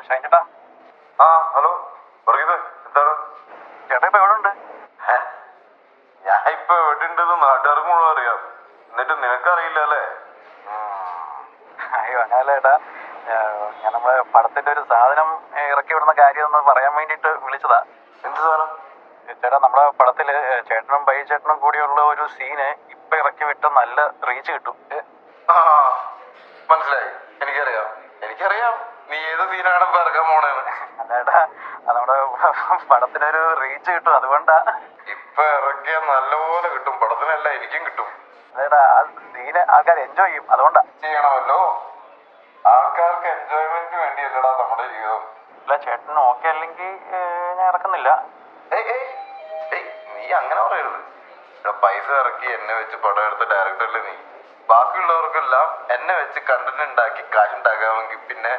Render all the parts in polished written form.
ഷൈൻ ചേട്ടാ. ആ ഹലോ വർഗീസ്, എന്താണ് ചേട്ടാ ഇപ്പൊ എവിടെ ഉണ്ട്? ഞാൻ ഇപ്പൊ എവിടെ ഉണ്ടെന്ന് നാട്ടുകാർക്ക് മുഴുവൻ അറിയാം, എന്നിട്ട് നിനക്കറിയില്ല അല്ലേ? അയ്യോ അങ്ങനല്ല ചേട്ടാ, ഞാൻ നമ്മളെ പടത്തിന്റെ ഒരു സാധനം ഇറക്കി വിടുന്ന കാര്യം ഒന്ന് പറയാൻ വേണ്ടിട്ട് വിളിച്ചതാ. എന്ത് സാധനം? ചേട്ടാ നമ്മുടെ പടത്തില് ചേട്ടനും ബൈ ചേട്ടനും കൂടിയുള്ള ഒരു സീന് ഇപ്പൊ ഇറക്കി വിട്ട് നല്ല റീച്ച് കിട്ടും. ആ മനസ്സിലായി, എനിക്കറിയാം നീ ഏത് സീനാണ് ഇപ്പൊ ഇറക്കാൻ പോണേന്ന്. ചേട്ടാ നമ്മുടെ പടത്തിനൊരു റീച്ച് കിട്ടും, അതുകൊണ്ടാ. ഇപ്പൊ ഇറക്കിയാൽ നല്ലപോലെ കിട്ടും, പടത്തിനല്ല എനിക്കും കിട്ടും. ചേട്ടാ ആ സീന് ആൾക്കാർ എൻജോയ് ചെയ്യും, അതുകൊണ്ടാ. ചെയ്യണമല്ലോ, ആൾക്കാർക്ക് എൻജോയ്മെന്റിന് വേണ്ടിയല്ലടാ നമ്മുടെ ജീവിതം. അല്ല ചേട്ടന് ഓക്കെ അല്ലെങ്കിൽ ഞാൻ ഇറക്കുന്നില്ല. നീ അങ്ങനെ പറയരുത്. പൈസ ഇറക്കി എന്നെ വെച്ച് പടം എടുത്ത ഡയറക്ടറല്ലേ നീ. ബാക്കിയുള്ളവർക്കെല്ലാം എന്നെ വെച്ച് കണ്ടന്റ് ഉണ്ടാക്കി കാശുണ്ടാക്കാമെങ്കിൽ പിന്നെ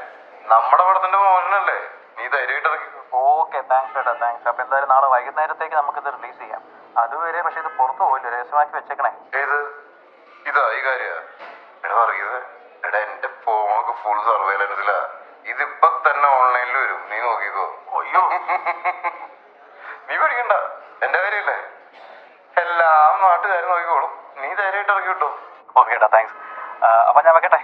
നമ്മുടെ പടത്തിന്റെ മോശനല്ലേ. നീ ധൈര്യമായിട്ട് ഇറക്കി. ഓക്കെ താങ്ക്സ് ചേട്ടാ, താങ്ക്സ്. അപ്പൊ എന്തായാലും നാളെ വൈകുന്നേരത്തേക്ക് നമുക്കിത് റിലീസ് ചെയ്യാം. അതുവരെ പക്ഷെ ഇത് പുറത്തു പോയില്ല, രഹസ്യമാക്കി വെച്ചേക്കണേ. ഏത് ഇതാ ഈ കാര്യ? എടാ അറിയത്, എടാ എന്റെ ഫോണൊക്കെ ഫുൾ സർവൈലൻസിലാ. ഇതിപ്പൊ തന്നെ ഓൺലൈനിൽ വരും, നീ നോക്കിക്കോ. അയ്യോ നീ പേടിക്കണ്ട, എന്റെ കാര്യല്ലേ, എല്ലാം നാട്ടുകാർ നോക്കിക്കോളും. നീ ധൈര്യമായിട്ട് ഇറക്കി കിട്ടും. ഓക്കെ ചേട്ടാ താങ്ക്സ്. അപ്പൊ ഞാൻ വെക്കട്ടെ.